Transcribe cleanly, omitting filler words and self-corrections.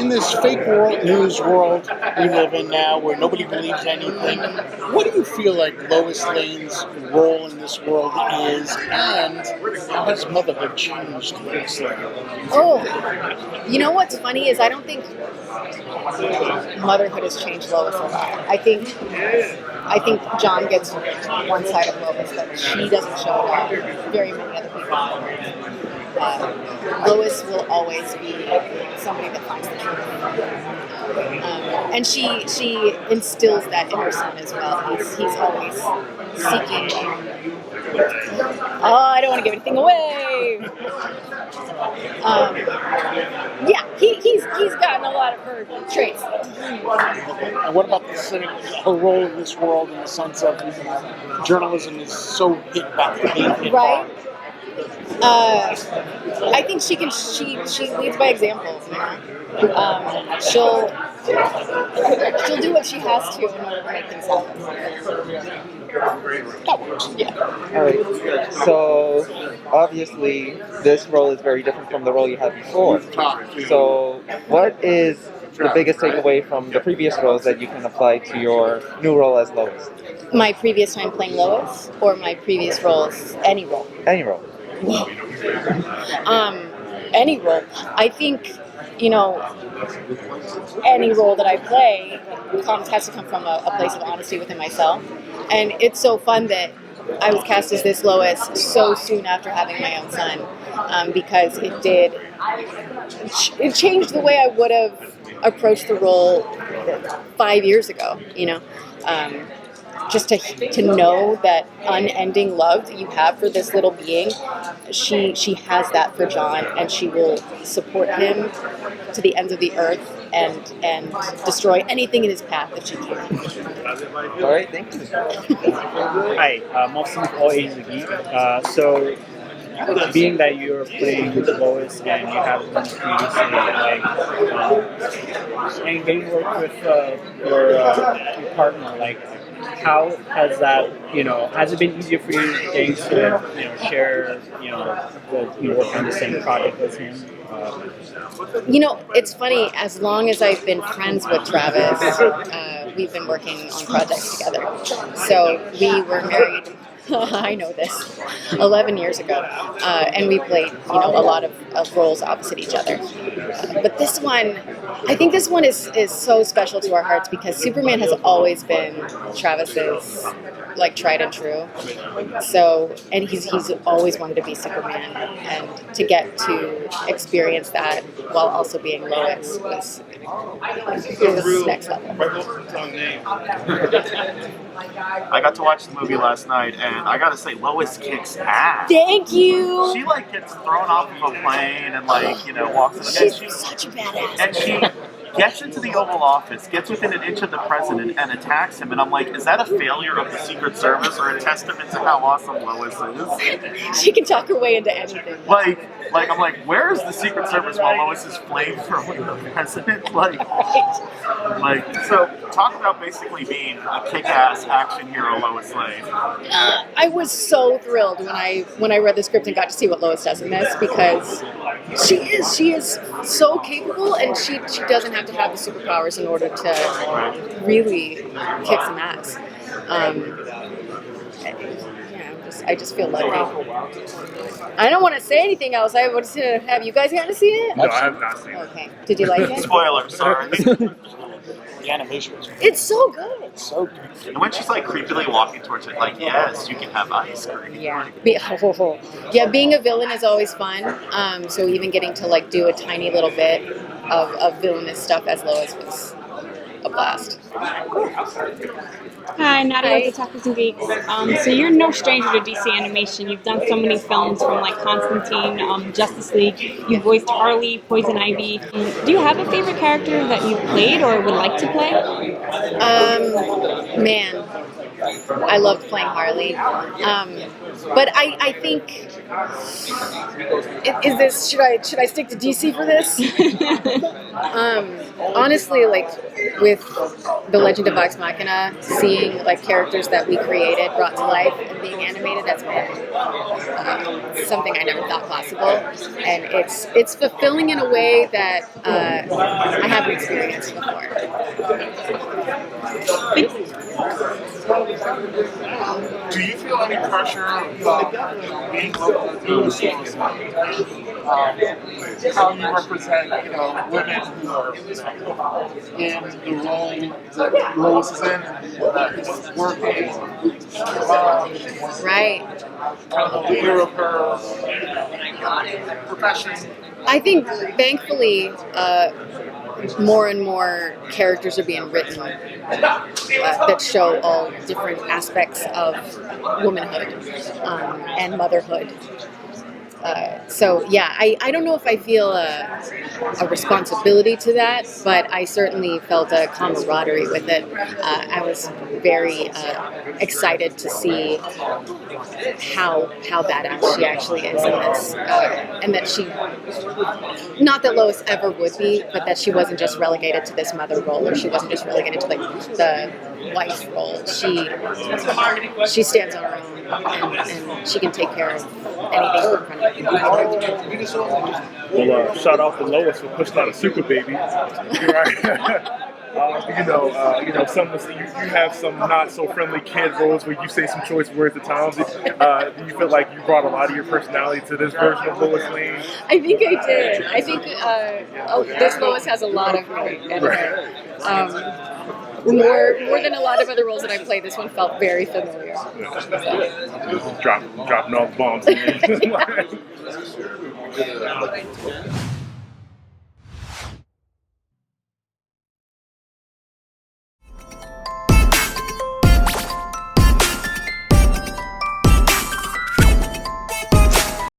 this fake news world we live in now, where nobody believes anything, what do you feel like Lois Lane's role in this world is, and how has motherhood changed Lois Lane? Oh, you know what's funny is I don't think motherhood has changed Lois a lot. I think John gets one side of Lois that she doesn't show very many other people. Lois will always be somebody that finds the truth, and she instills that in her son as well. He's always seeking. Oh, I don't want to give anything away. Yeah, he's gotten a lot of her traits. And what about her role in this world, in the sense of journalism is so hit back, right? I think she leads by example. You know? She'll do what she has to in order to make things happen. That works. Yeah. All right. So obviously, this role is very different from the role you had before. So, what is the biggest takeaway from the previous roles that you can apply to your new role as Lois? My previous time playing Lois, or my previous roles, any role. Any role. Any role. I think, any role that I play has to come from a place of honesty within myself. And it's so fun that I was cast as this Lois so soon after having my own son, because it changed the way I would have approached the role 5 years ago, just to know that unending love that you have for this little being, she has that for John, and she will support him to the ends of the earth and destroy anything in his path that she can. All right, thank you. Hi, Mostly all ages of geek. So, being that you're playing Lois and you have been previously, and getting to work with your partner, how has that, has it been easier for you getting to, share, work on the same project as him? It's funny, as long as I've been friends with Travis, we've been working on projects together. So we were married, I know this, 11 years ago, and we played, a lot of roles opposite each other. But this one, I think this one is so special to our hearts because Superman has always been Travis's, tried and true. So, and he's always wanted to be Superman, and to get to experience that while also being Lois was next level. I got to watch the movie last night, and I gotta say, Lois kicks ass. Thank you. She gets thrown off of a plane and walks in. She's such a badass. And she gets into the Oval Office, gets within an inch of the president, and attacks him. And I'm like, is that a failure of the Secret Service or a testament to how awesome Lois is? She can talk her way into anything. I'm like, where is the Secret Service while Lois is flamethrowing the president? So talk about basically being a kick-ass action hero, Lois Lane. I was so thrilled when I read the script and got to see what Lois does in this, because she is so capable, and she doesn't have to have the superpowers in order to really kick some ass. I just feel lucky. I don't want to say anything else. I want to have you guys gotten to see it? No, I have not seen it. Okay. Did you like it? Spoiler, sorry. The animation is It's so good. It's so good. And when she's creepily walking towards it, yes, you can have ice cream. Yeah. Being a villain is always fun. So even getting to do a tiny little bit of villainous stuff as Lois was a blast. Hi, Nadia with Gotham Geek. So you're no stranger to DC animation. You've done so many films from Constantine, Justice League. You voiced Harley, Poison Ivy. Do you have a favorite character that you played or would like to play? Man, I loved playing Harley. But I think is this should I stick to DC for this? Honestly, with The Legend of Vox Machina, seeing like characters that we created brought to life and being animated, that's been something I never thought possible, and it's fulfilling in a way that I haven't experienced before. Do you feel any pressure being local to how you represent, women who are in the role that Lois is in, working, Right. kind of the leader of her profession? I think, thankfully, more and more characters are being written that show all different aspects of womanhood and motherhood. So yeah, I don't know if I feel a responsibility to that, but I certainly felt a camaraderie with it. I was very excited to see how badass she actually is in this, and that she, not that Lois ever would be, but that she wasn't just relegated to this mother role, or she wasn't just relegated to like the wife role. She stands on her own, and she can take care of anything in front of her. Well, shout out to Lois for pushing out a super baby. You're right. Some you have some not so friendly kid roles where you say some choice words at times. Do you feel like you brought a lot of your personality to this version of Lois Lane? I think I did. I think this Lois has a lot of me in her. More than a lot of other roles that I played, this one felt very familiar. Dropping all the bombs.